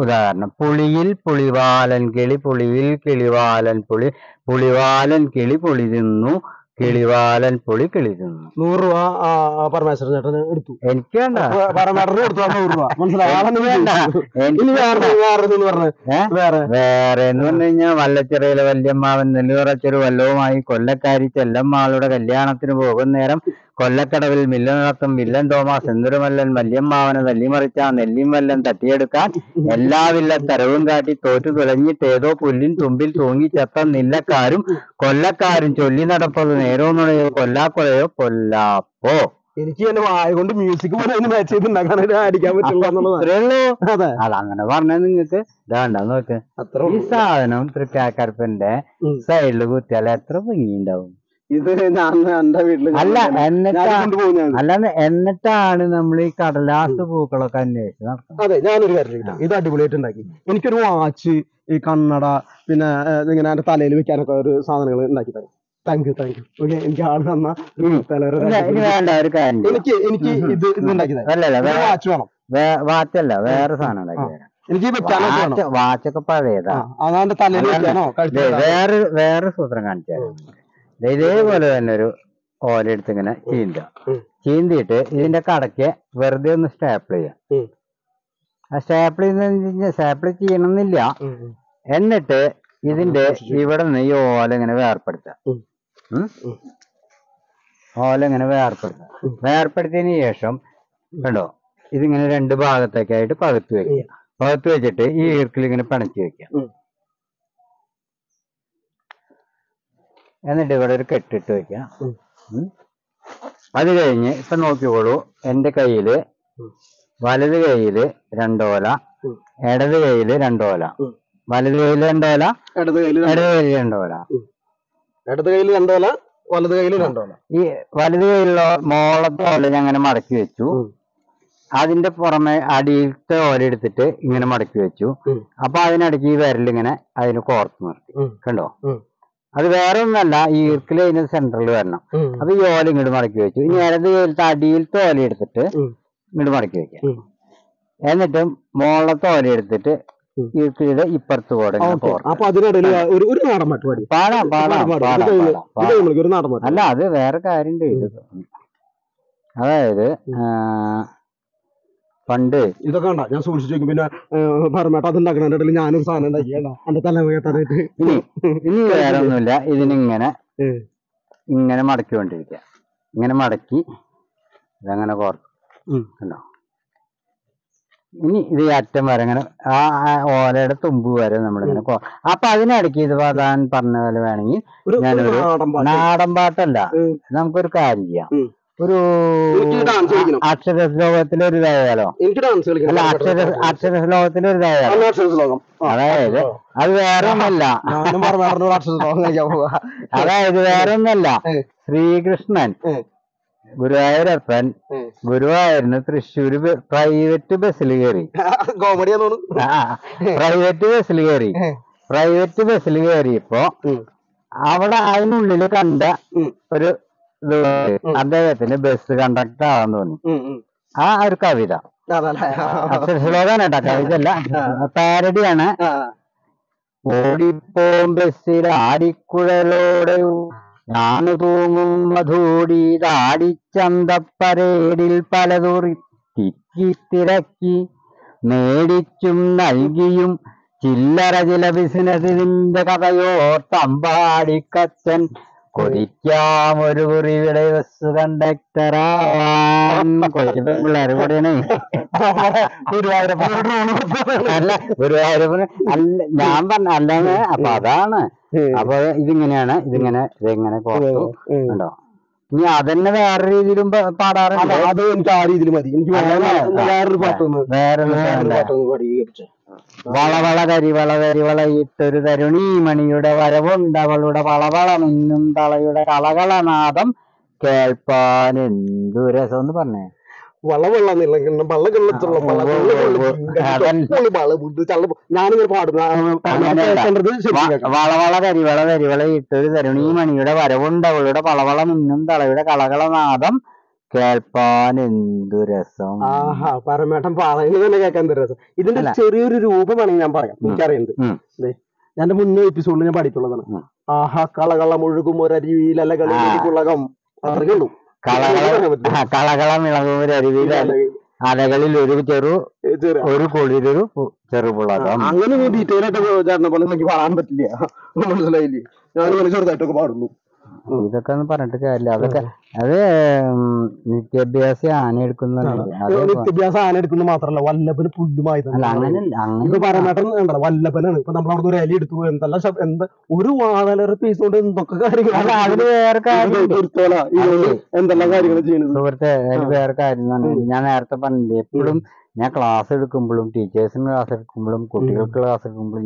ഉദാഹരണം, പുളിയിൽ പുളിവാലൻ കിളി പുളിയിൽ കിളിവാലൻ പുളി പുളിവാലൻ കിളി പുളി തിന്നു കിളിവാലൻ പുളി കിളി തിന്നു. 100 രൂപ പരമേശ്വരൻ ചേട്ടൻ എടുത്തു. എനിക്ക് വേണ്ട. വേറെ എന്ന് പറഞ്ഞു കഴിഞ്ഞാൽ വല്ലച്ചിറയിലെ വല്യമ്മാവൻ നെല്ലുറച്ചൊരു വല്ലവുമായി കൊല്ലക്കാരി ചെല്ലമ്മാളുടെ കല്യാണത്തിന് പോകുന്ന നേരം കൊല്ലക്കടവിൽ മില്ല നടത്തും വില്ലൻ തോമസ് എന്തൊരുമല്ലൻ വല്യമ്മാവനെ തല്ലിമറിച്ച നെല്ലിയും വല്ലൻ തട്ടിയെടുക്കാൻ എല്ലാ വില്ല തരവും കാട്ടി തോറ്റു തുലഞ്ഞിട്ട് ഏതോ പുല്ലിൻ തുമ്പിൽ തൂങ്ങി ചത്ത നില്ലക്കാരും കൊല്ലക്കാരും ചൊല്ലി നടപ്പത് നേരോന്നുള്ളയോ കൊല്ലാക്കൊലയോ കൊല്ലാപ്പോ. എനിക്ക് എന്റെ വായ കൊണ്ട് മ്യൂസിക് പോലെ മാച്ച് ചെയ്തുണ്ടാക്കാൻ അടിക്കാൻ പറ്റുള്ളൂ. അതങ്ങനെ പറഞ്ഞാൽ നിങ്ങൾക്ക് ഇതാണ്ടാന്ന് നോക്ക്. ഈ സാധനം തൃക്കാക്കരപ്പന്റെ സൈഡില് കുത്തിയാൽ എത്ര ഭംഗിയുണ്ടാവും. ഇത് എന്റെ വീട്ടില് അല്ലാതെ എന്നിട്ടാണ് നമ്മൾ ഈ കടലാസ് പൂക്കളൊക്കെ അന്വേഷിച്ച് നടത്തുന്നത്. അതെ, ഞാനൊരു കാര്യം ഇത് അടിപൊളിയായിട്ട് ഉണ്ടാക്കി. എനിക്കൊരു വാച്ച്, ഈ കണ്ണട, പിന്നെ ഇങ്ങനെ എന്റെ തലയിൽ വെക്കാനൊക്കെ ഒരു സാധനങ്ങൾ ഉണ്ടാക്കി തരും. Thank you. ഓക്കെ, എനിക്ക് ആള് തന്ന എനിക്ക് ഇത് ഉണ്ടാക്കി തരാം. വാച്ച് വേണം. വാച്ചല്ല, വേറെ സാധനം ഉണ്ടാക്കി തരാം. എനിക്ക് വാച്ചൊക്കെ പഴയതാ. അതാണ്ട് തലയിൽ വെക്കാനോ. വേറെ സൂത്രം കാണിച്ചു തരാം. ഇതേപോലെ തന്നെ ഒരു ഓല എടുത്ത് ഇങ്ങനെ ചീന്തിയിട്ട് ഇതിന്റെ കടക്ക് വെറുതെ ഒന്ന് സ്റ്റാപ്പിൾ ചെയ്യാം. ആ സ്റ്റാപ്പിൾ ചെയ്യണമെന്നില്ല. എന്നിട്ട് ഇതിന്റെ ഇവിടെ നിന്ന് ഈ ഓല ഇങ്ങനെ വേർപ്പെടുത്താം. വേർപ്പെടുത്തിയതിന് ശേഷം കണ്ടോ, ഇതിങ്ങനെ 2 ഭാഗത്തേക്കായിട്ട് പകുത്ത് വെക്കുക. പകുത്ത് വെച്ചിട്ട് ഈ ഈർക്കിൽ ഇങ്ങനെ പണച്ച് വെക്കുക. എന്നിട്ട് ഇവിടെ ഒരു കെട്ടിട്ട് വെക്കാം. അത് കഴിഞ്ഞ് ഇപ്പൊ നോക്കിക്കോളൂ, എന്റെ കയ്യില് വലത് കൈയില് 2 ഓല, ഇടത് കൈയില് 2 ഓല. വലത് കൈയില് 2 ഓല, ഇടത് കൈയില് 2 ഓല. ഇടത് കൈയില് 2 ഓല, വലത് കൈയില് 2 ഓല. ഈ വലത് കൈയിലുള്ള മോളത്തെ ഓല ഞാൻ അങ്ങനെ മടക്കി വെച്ചു. അതിന്റെ പുറമെ അടിയിലത്തെ ഓല എടുത്തിട്ട് ഇങ്ങനെ മടക്കി വെച്ചു. അപ്പൊ അതിനിടയ്ക്ക് ഈ വിരലിങ്ങനെ അതിന് കോർത്ത് നിർത്തി. കണ്ടോ, അത് വേറെ ഒന്നല്ല, ഈ ഈർക്കിൽ അതിന് സെന്ററിൽ വരണം. അപ്പൊ ഈ ഓല ഇങ്ങോട്ട് മടക്കി വെച്ചു. ഇനി ഇടത് കൈയിലത്തെ അടിയിലത്തെ ഓല എടുത്തിട്ട് ഇങ്ങോട്ട് മടക്കി വെക്കാം. എന്നിട്ട് മോളത്തെ ഓല എടുത്തിട്ട് ഈർക്കിയുടെ ഇപ്പുറത്ത് കൂടെ അല്ല, അത് വേറെ കാര്യം ചെയ്തു. അതായത് പണ്ട് ഇതൊക്കെ കണ്ട ഞാൻ സൂക്ഷിച്ചു വെക്കും. പിന്നെ പറമേട്ട അത് ഉണ്ടാക്കണ ഞാനൊരു സാധനം ഉണ്ടാക്കിയാണ് എന്റെ തല കേട്ടാനായിട്ട്. ഇനി വേറെ ഒന്നുമില്ല, ഇങ്ങനെ മടക്കിക്കൊണ്ടിരിക്കുക. ഇങ്ങനെ മടക്കി ഇതങ്ങനെ കോർത്തു. കണ്ടോ, ഇനി ഇത് അറ്റം വരെ ഇങ്ങനെ ആ ഓലയുടെ തുമ്പ് വരെ നമ്മളിങ്ങനെ അപ്പൊ അതിനിടയ്ക്ക് ഇത് താൻ പറഞ്ഞ പോലെ വേണമെങ്കിൽ ഞാനൊരു നാടൻ പാട്ടല്ല, നമുക്കൊരു കാര്യം ചെയ്യാം. ഒരു അക്ഷരശ്ലോകത്തിലൊരു ഇതായാലോ? അല്ല, അക്ഷരശ്ലോകത്തിലൊരു ഇതായാലോ? അതായത് അത് വേറെ ഒന്നല്ല, അതായത് വേറെ ഒന്നല്ല, ശ്രീകൃഷ്ണൻ ഗുരുവായൂരപ്പൻ ഗുരുവായൂരിന് തൃശ്ശൂര് പ്രൈവറ്റ് ബസ്സിൽ കയറി. പ്രൈവറ്റ് ബസ്സിൽ കയറിയപ്പോ അവിടെ അതിനുള്ളില് കണ്ട ഒരു അദ്ദേഹത്തിന് ബസ് കണ്ടക്ടർ ആവാൻ തോന്നി. ആ ഒരു കവിത അക്ഷരശ്ലോകാണ് കേട്ടോ, കവിതല്ല, പാരഡിയാണ്. ഓടിപ്പോം ബസ്സിൽ ആടിക്കുഴലോടെ ഞാനു തൂങ്ങും മധൂടി ആടിച്ചന്തപ്പരേടിൽ പലതുറി തിക്കി തിരക്കി മേടിച്ചും നൽകിയും ചില്ലറ ചില ബിസിനസിന്റെ കഥയോർത്തമ്പാടിക്കച്ചൻ കൊതിക്കാം ഒരു കുറിവിടെ ബസ് കണ്ടക്ടറാൻ. പിള്ളേർ കൂടെയാണ്. അല്ല, ഗുരുവായൂരപ്പന് അല്ല ഞാൻ പറഞ്ഞ അല്ലാന്ന്. അപ്പൊ അതാണ്. അപ്പൊ ഇതിങ്ങനെയാണ്, ഇതെങ്ങനെ കോർത്തു കണ്ടോ. ഇനി അതന്നെ വേറെ രീതിയിലും പാടാറുണ്ട്. അത് എനിക്ക് ആ രീതിയിൽ മതി. എനിക്ക് വേറൊരു പാട്ട് വേറെ വളവള കരിവള ഇട്ടൊരു തരുണീ മണിയുടെ വരവുണ്ടവളുടെ വളവള മിന്നും തളയുടെ കളകളനാദം കേൾപ്പാൻ എന്തു രസം എന്ന് പറഞ്ഞേ. വളവള കരിവള ഇട്ടൊരു തരുണീ മണിയുടെ വരവുണ്ടവളുടെ വളവള മിന്നും തളയുടെ കളകളനാദം കേൾപ്പാൻ എന്തു രസം. ആഹാ പരമേട്ടൻ പറയുന്നത് തന്നെ കേൾക്കാൻ എന്ത് രസം. ഇതിന്റെ ചെറിയൊരു രൂപമാണെങ്കിൽ ഞാൻ പറയാം, എനിക്കറിയുന്നത്. ഞാൻ മുന്നേ എപ്പിസോഡിൽ ഞാൻ പഠിച്ചുള്ളതാണ്. ആഹാ കളകള മുഴുകും ഒരരുവിയിലലകളിളകം, അത്രയ്ക്കേ ഉള്ളൂ. കളകളം ഇളകുമൊരരുവിയിൽ അലകളിൽ ഒരു കുളിരൊരു ചെറുപുളകം. അങ്ങനെ ഡീറ്റെയിൽ ആയിട്ട് ചേട്ടനെ പോലെ എനിക്ക് പറയാൻ പറ്റില്ല, മനസ്സിലായില്ലേ? ഞാൻ ചെറുതായിട്ടൊക്കെ പാടുള്ളൂ. ഇതൊക്കെ ഒന്നും പറഞ്ഞിട്ട് കാര്യമില്ല. അതൊക്കെ അത് നിത്യാഭ്യാസം ആനയെടുക്കുന്ന വിദ്യാഭ്യാസം ആനയെടുക്കുന്ന മാത്രല്ല, വല്ലഭന് പുല്ലുമായി പരമേട്ടൻ ഉണ്ടല്ലോ വല്ലഭനാണ്. ഇപ്പൊ നമ്മളവിടെ ഒരു ഇല എടുത്തു, എന്തെല്ലാം എന്താ ഒരു വാതലര പീസ് കൊണ്ട് എന്തൊക്കെ കാര്യങ്ങൾ, അതിന് വേറെ എന്തെല്ലാം കാര്യങ്ങൾ ചെയ്യുന്നത്. സുഹൃത്തെ അതിന് വേറെ കാര്യം എന്ന് പറഞ്ഞാൽ ഞാൻ നേരത്തെ പറഞ്ഞില്ലേ, എപ്പോഴും ഞാൻ ക്ലാസ് എടുക്കുമ്പോഴും ടീച്ചേഴ്സിന് ക്ലാസ് എടുക്കുമ്പോഴും കുട്ടികൾക്ക് ക്ലാസ് എടുക്കുമ്പോഴും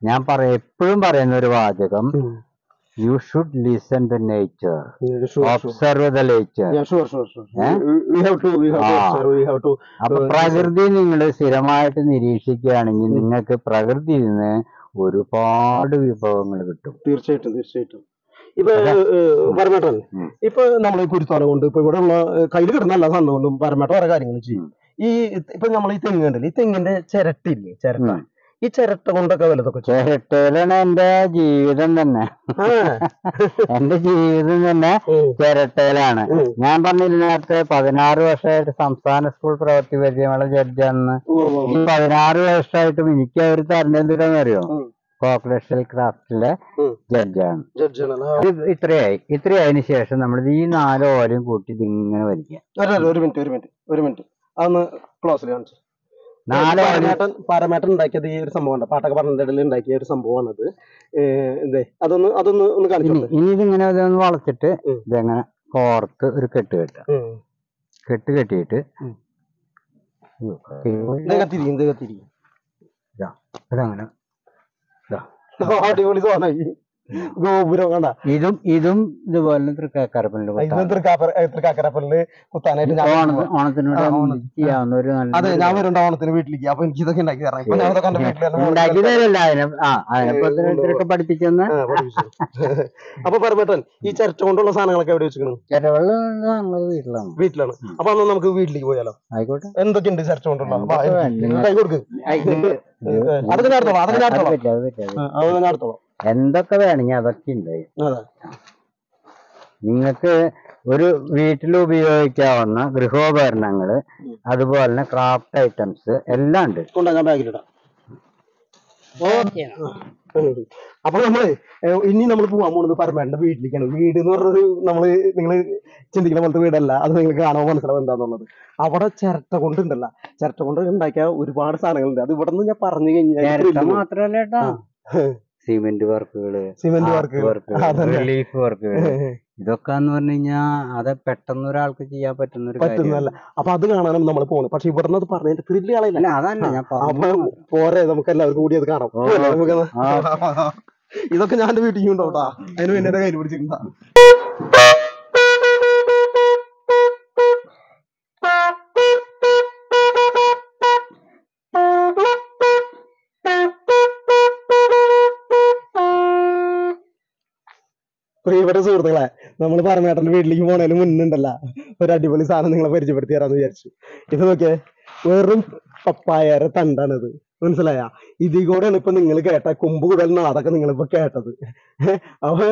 ഞാൻ എപ്പോഴും പറയുന്ന ഒരു വാചകം, you should listen to nature, observe the nature. അപ്പൊ പ്രകൃതി നിങ്ങൾ സ്ഥിരമായിട്ട് നിരീക്ഷിക്കുകയാണെങ്കിൽ നിങ്ങൾക്ക് പ്രകൃതിയിൽ നിന്ന് ഒരുപാട് വിഭവങ്ങൾ കിട്ടും. തീർച്ചയായിട്ടും. ഇപ്പൊ പരമേട്ടൻ ഇപ്പൊ നമ്മൾ ഈ കുരുത്തോല കൊണ്ട് ഇപ്പൊ ഇവിടെ ഉള്ള കയ്യിൽ കിട്ടുന്ന എല്ലാ സാധനം കൊണ്ടും പരമേട്ടൻ വേറെ കാര്യങ്ങൾ ചെയ്യും. ഇപ്പൊ നമ്മൾ ഈ തെങ്ങ് കണ്ടില്ലേ, ഈ തെങ്ങിന്റെ ചിരട്ടില്ലേ, ചിരട്ട, ഈ ചിരട്ട കൊണ്ടൊക്കെ വലുതൊക്കെ. ചിരട്ടയിലാണ് എന്റെ ജീവിതം തന്നെ. എന്റെ ജീവിതം തന്നെ ചിരട്ടയിലാണ്. ഞാൻ പറഞ്ഞില്ല നേരത്തെ 16 വർഷമായിട്ട് സംസ്ഥാന സ്കൂൾ പ്രവൃത്തി പരിചയമുള്ള ജഡ്ജാണെന്ന്. ഈ 16 വർഷമായിട്ടും എനിക്ക് അവർ തരണെന്തിനാന്ന് അറിയോ? കോക്ലേഷൽ ക്രാഫ്റ്റിലെ ജഡ്ജാണ്. ഇത്രയായതിനു ശേഷം നമ്മൾ ഈ 4 ഓലയും കൂട്ടി ഇതിങ്ങനെ വലിക്കുക. ഒരു മിനിറ്റ് അതൊന്ന് ക്ലോസിൽ കാണിച്ചു. പരമേട്ടൻ ഉണ്ടാക്കിയത് ഈ ഒരു സംഭവം, പാട്ടൊക്കെ പറഞ്ഞിടയിൽ ഉണ്ടാക്കിയ ഒരു സംഭവമാണത്. അതൊന്ന് കാണിച്ചു. ഇനി ഇതിങ്ങനെ ഇതൊന്ന് വളച്ചിട്ട് ഇതെങ്ങനെ കോർത്ത് ഒരു കെട്ട് കെട്ടിയിട്ട് അതങ്ങനെ അടിപൊളി സാധനമായി. ഗോപുരം കണ്ട, ഇതും ഇതുപോലെ തൃക്കാക്കരപ്പല്ലില് കുത്താനായിട്ട് ചെയ്യാവുന്ന ഒരു അതെ ഞാൻ വരുന്നുണ്ട് ഓണത്തിന് വീട്ടിലേക്ക്. അപ്പൊ എനിക്ക് ഇതൊക്കെ ഉണ്ടാക്കി ഉണ്ടാക്കി പഠിപ്പിച്ചെന്ന്. അപ്പൊ പരമേട്ടൻ ഈ ചിരട്ട കൊണ്ടുള്ള സാധനങ്ങളൊക്കെ എവിടെ വെച്ചിരിക്കണം? വീട്ടിലാണ്. അപ്പൊ അന്ന് നമുക്ക് വീട്ടിലേക്ക് പോയാലോ? ആയിക്കോട്ടെ. എന്തൊക്കെയുണ്ട് ചിരട്ട കൊണ്ടുള്ള? കൊടുക്ക്. അതൊക്കെ നടത്തോളാം. എന്തൊക്കെ വേണമെങ്കിൽ അതൊക്കെ ഉണ്ടായി. നിങ്ങൾക്ക് ഒരു വീട്ടിൽ ഉപയോഗിക്കാവുന്ന ഗൃഹോപകരണങ്ങള്, അതുപോലെ തന്നെ ക്രാഫ്റ്റ് ഐറ്റംസ് എല്ലാം ഉണ്ട്. അപ്പൊ നമ്മള് ഇനി നമ്മൾ പോകാൻ പോകുന്നത് പരമേട്ടന്റെ വീട്ടിലേക്കാണ്. വീട് എന്ന് പറഞ്ഞൊരു നിങ്ങള് ചിന്തിക്കുന്ന പോലത്തെ വീടല്ല, അത് നിങ്ങൾക്ക് കാണാൻ മനസ്സിലാവും എന്താന്നുള്ളത്. അവിടെ ചിരട്ട കൊണ്ടുണ്ടല്ല, ചിരട്ട കൊണ്ട് ഉണ്ടാക്കിയ ഒരുപാട് സാധനങ്ങളുണ്ട്. അത് ഇവിടെ നിന്ന് ഞാൻ പറഞ്ഞു കഴിഞ്ഞാൽ മാത്രല്ല സിമെന്റ് വർക്കുകള്, റിലീഫ് വർക്കുകള്, ഇതൊക്കെ എന്ന് പറഞ്ഞു കഴിഞ്ഞാൽ അത് പെട്ടെന്ന് ഒരാൾക്ക് ചെയ്യാൻ പറ്റുന്നല്ല. അപ്പൊ അത് കാണാനും നമ്മൾ പോകണം. പക്ഷെ ഇവിടെ നിന്ന് പറഞ്ഞതിന്റെ ത്രില്ല് കളയില്ല. അതല്ല ഞാൻ പോരെ, നമുക്ക് എല്ലാവർക്കും കൂടി അത് കാണാം. ഇതൊക്കെ ഞാൻ എന്റെ വീട്ടിൽ ഉണ്ടോട്ടാ, അതിന് വേണ്ടി കയ്യിൽ പിടിച്ചിട്ടുണ്ടാ. പ്രിയപ്പെട്ട സുഹൃത്തുക്കളെ, നമ്മൾ പരമേട്ടന്റെ വീട്ടിലേക്ക് പോണേലും മുന്നുണ്ടല്ല ഒരു അടിപൊളി സാധനം നിങ്ങളെ പരിചയപ്പെടുത്തി തരാന്ന് വിചാരിച്ചു. ഇത് നോക്കിയേ, വെറും പപ്പായയുടെ തണ്ടാണിത്, മനസ്സിലായ? ഇതിൽ കൂടെയാണ് ഇപ്പൊ നിങ്ങൾ കേട്ട കൊമ്പ് കുടൽ നാടൊക്കെ നിങ്ങളിപ്പോ കേട്ടത്. അപ്പൊ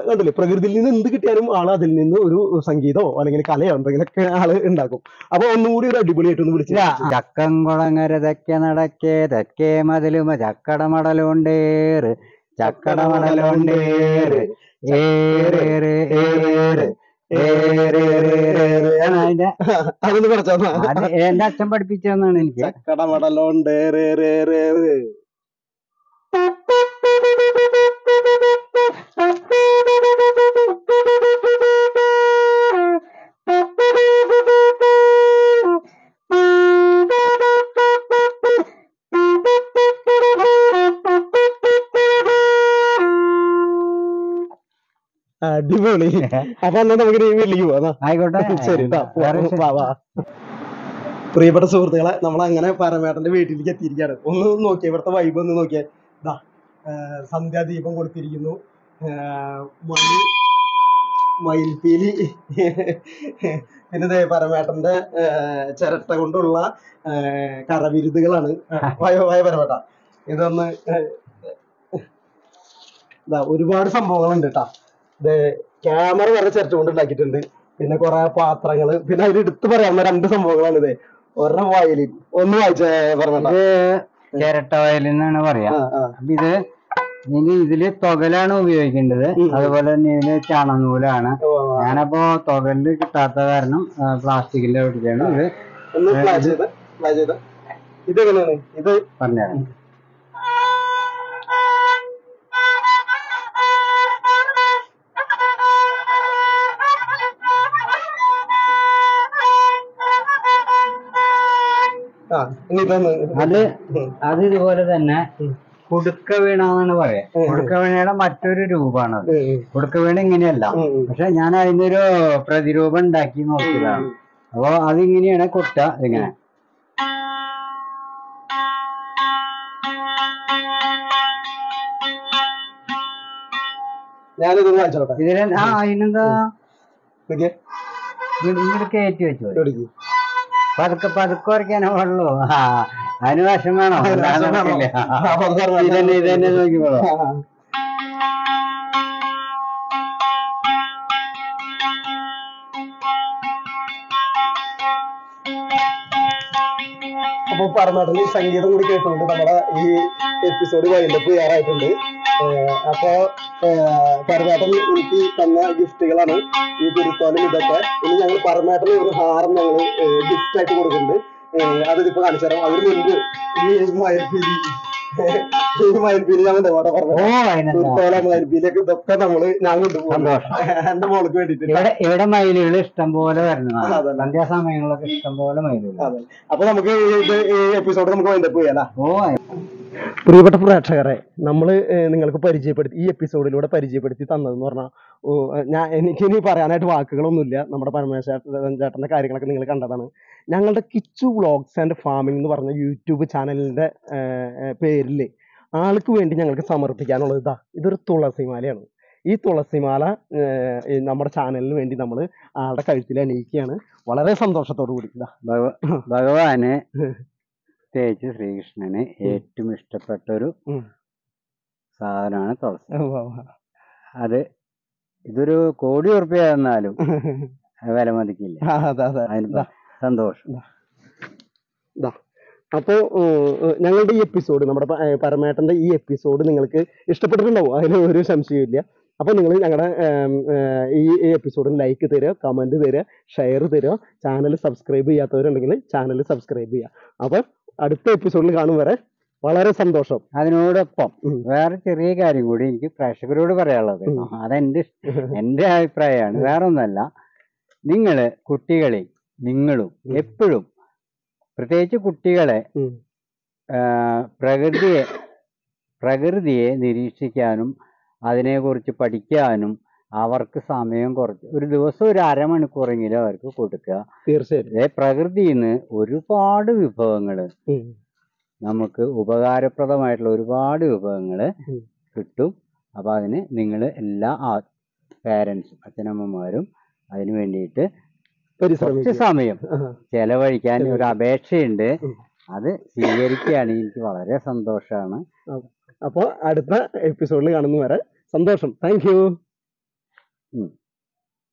കണ്ടില്ലേ, പ്രകൃതിയിൽ നിന്ന് എന്ത് കിട്ടിയാലും ആള് അതിൽ നിന്ന് ഒരു സംഗീതമോ അല്ലെങ്കിൽ കലയോ എന്തെങ്കിലുമൊക്കെ ആള് ഉണ്ടാക്കും. അപ്പൊ ഒന്നുകൂടി ഒരു അടിപൊളിയായിട്ടൊന്ന് വിളിച്ചില്ല. ചക്കംകുളങ്ങര തെക്കേ നടക്കേ തെക്കേ മതിലുമ ചക്കടമടലുണ്ടേറ് ചക്കടമടലുണ്ടേറ് അതൊന്ന് പഠിച്ചോ. എന്റെ അച്ഛൻ പഠിപ്പിച്ചതെന്നാണ് എനിക്ക്. ചക്കടമടലുണ്ട് അടിപൊളി. അപ്പൊ എന്നാ നമുക്ക് വീട്ടിലേക്ക് പോവാ. ആയിക്കോട്ടെ, ശരി കേട്ടോ. പ്രിയപ്പെട്ട സുഹൃത്തുക്കളെ, നമ്മൾ അങ്ങനെ പരമേട്ടന്റെ വീട്ടിലേക്ക് എത്തിയിരിക്കുകയാണ്. ഒന്ന് നോക്കിയേ, ഇവിടുത്തെ വൈബ് ഒന്ന് നോക്കിയേ. ഇതാ സന്ധ്യാദീപം കൊടുത്തിരിക്കുന്നു, മയിൽപ്പീലി, പിന്നെ പരമേട്ടന്റെ ചിരട്ട കൊണ്ടുള്ള കരവിരുതുകളാണ്. വയ പരമേട്ട ഇതൊന്ന് ഇതാ ഒരുപാട് സംഭവങ്ങളുണ്ട് കേട്ടാ. ഇത് ക്യാമറ വരെ ചിരട്ട കൊണ്ട് ഉണ്ടാക്കിയിട്ടുണ്ട്. പിന്നെ കുറെ പാത്രങ്ങള്, പിന്നെ അതിൽ എടുത്തു പറയാവുന്ന 2 സംഭവങ്ങളാണ്. ഇത് ഒരെണ്ണം വയലിൻ, ഒന്ന് വായിച്ച പറഞ്ഞ ചിരട്ട വയലിൻ എന്നാണ് പറയാ. അപ്പൊ ഇത് ഇതില് തൊകലാണ് ഉപയോഗിക്കേണ്ടത്, അതുപോലെ തന്നെ ഇതിന് ചണനൂലാണ്. ഞാനപ്പോ തൊകല് കിട്ടാത്ത കാരണം പ്ലാസ്റ്റിക്കിന്റെ ഒട്ടിച്ചാണ് ഇത്. ഇതെങ്ങനെയാണ് ഇത് പറഞ്ഞുതരാം. അത് ഇതുപോലെ തന്നെ കുടുക്ക വീണ എന്നാണ് പറയാ. കുടുക്ക വീണയുടെ മറ്റൊരു രൂപമാണത്. കുടുക്ക വീണ ഇങ്ങനെയല്ല, പക്ഷെ ഞാൻ അതിന്റെ ഒരു പ്രതിരൂപം ഉണ്ടാക്കി നോക്കിയതാണ്. അപ്പൊ അതിങ്ങനെയാണ് കൊട്ട. ഇങ്ങനെ ഇതിന് അതിനെന്താ ഇങ്ങനെ കയറ്റി വെച്ചു പതുക്കെ വരയ്ക്കാനേ പാടുള്ളൂ. അതിന് വശം വേണോ? ഇതന്നെ നോക്കിക്കോളൂ. അപ്പൊ പരമേട്ടന് സംഗീതം കൂടി കേട്ടുകൊണ്ട് നമ്മുടെ ഈ എപ്പിസോഡ് വൈൻഡപ്പ് ചെയ്യാറായിട്ടുണ്ട്. അപ്പൊ പരമേട്ടൻ എനിക്ക് തന്ന ഗിഫ്റ്റുകളാണ് ഈ ഗുരുത്തോലും ഇതൊക്കെ. ഇനി ഞങ്ങൾ പരമേട്ടന് ഒരു ഹാരം ഞങ്ങൾ ഗിഫ്റ്റ് ആയിട്ട് കൊടുക്കുന്നുണ്ട്. അതിപ്പോ കാണിച്ചു തരാം. അതിന് മുൻപ് ഈ മയിൽപ്പീലി ഞാൻ മയിൽപ്പീലിയൊക്കെ ഇതൊക്കെ ഞാൻ കൊണ്ടുപോകും എന്റെ മോൾക്ക് വേണ്ടിട്ട്. ഇവിടെ മയിലുകൾ ഇഷ്ടം പോലെ വരുന്നതാണ്. സന്ധ്യാസമയങ്ങളൊക്കെ ഇഷ്ടം പോലെ മയിലുകൾ. അപ്പൊ നമുക്ക് ഈ എപ്പിസോഡ് നമുക്ക് വൈൻഡപ്പ് ചെയ്യാം. പ്രിയപ്പെട്ട പ്രേക്ഷകരെ, നമ്മൾ നിങ്ങൾക്ക് ഈ എപ്പിസോഡിലൂടെ പരിചയപ്പെടുത്തി തന്നതെന്ന് പറഞ്ഞാൽ എനിക്കിനി പറയാനായിട്ട് വാക്കുകളൊന്നുമില്ല. നമ്മുടെ ചേട്ടൻ്റെ കാര്യങ്ങളൊക്കെ നിങ്ങൾ കണ്ടതാണ്. ഞങ്ങളുടെ കിച്ചു വ്ളോഗ്സ് ആൻഡ് ഫാമിംഗ് എന്ന് പറഞ്ഞ യൂട്യൂബ് ചാനലിൻ്റെ പേരിൽ ആൾക്ക് വേണ്ടി ഞങ്ങൾക്ക് സമർപ്പിക്കാനുള്ളത് ഇതൊരു തുളസിമാലയാണ്. ഈ തുളസിമാല നമ്മുടെ ചാനലിന് വേണ്ടി നമ്മൾ ആളുടെ കഴുത്തിൽ അണിയിക്കുകയാണ്. വളരെ സന്തോഷത്തോടു കൂടി. ഭഗവാന് പ്രത്യേകിച്ച് ശ്രീകൃഷ്ണന് ഏറ്റവും ഇഷ്ടപ്പെട്ട ഒരു സാധനമാണ് തുളസി. അത് ഇതൊരു കോടി ഉറുപ്പിക തന്നാലും വില മതിക്കില്ല. അതിന് സന്തോഷം. അപ്പോൾ ഞങ്ങളുടെ ഈ എപ്പിസോഡ്, നമ്മുടെ പരമേട്ടൻ്റെ ഈ എപ്പിസോഡ് നിങ്ങൾക്ക് ഇഷ്ടപ്പെട്ടിട്ടുണ്ടാവും, അതിന് ഒരു സംശയമില്ല. അപ്പോൾ നിങ്ങൾ ഞങ്ങളുടെ ഈ എപ്പിസോഡിന് ലൈക്ക് തരിക, കമൻറ്റ് തരിക, ഷെയർ തരിക. ചാനൽ സബ്സ്ക്രൈബ് ചെയ്യാത്തവരുണ്ടെങ്കിൽ ചാനൽ സബ്സ്ക്രൈബ് ചെയ്യുക. അപ്പം അടുത്ത എപ്പിസോഡിൽ കാണും വരെ വളരെ സന്തോഷം. അതിനോടൊപ്പം വേറെ ചെറിയ കാര്യം കൂടി എനിക്ക് പ്രേക്ഷകരോട് പറയാനുള്ളത്, എന്റെ അഭിപ്രായമാണ്, വേറെ ഒന്നല്ല. കുട്ടികളെ നിങ്ങളും എപ്പോഴും, പ്രത്യേകിച്ച് കുട്ടികളെ പ്രകൃതിയെ നിരീക്ഷിക്കാനും അതിനെക്കുറിച്ച് പഠിക്കാനും അവർക്ക് സമയം കുറച്ച് ഒരു ദിവസം ഒരു അരമണിക്കൂറെങ്കിലും അവർക്ക് കൊടുക്കുക. തീർച്ചയായും പ്രകൃതിയിൽ നിന്ന് ഒരുപാട് വിഭവങ്ങൾ, നമുക്ക് ഉപകാരപ്രദമായിട്ടുള്ള ഒരുപാട് വിഭവങ്ങൾ കിട്ടും. അപ്പൊ അതിന് നിങ്ങൾ എല്ലാ പേരൻസും, അച്ഛനമ്മമാരും അതിന് വേണ്ടിയിട്ട് കുറച്ച് സമയം ചെലവഴിക്കാൻ ഒരു അപേക്ഷയുണ്ട്. അത് സ്വീകരിക്കുകയാണെങ്കിൽ എനിക്ക് വളരെ സന്തോഷമാണ്. അപ്പോൾ അടുത്ത എപ്പിസോഡിൽ കാണുന്ന വരെ സന്തോഷം. Thank you.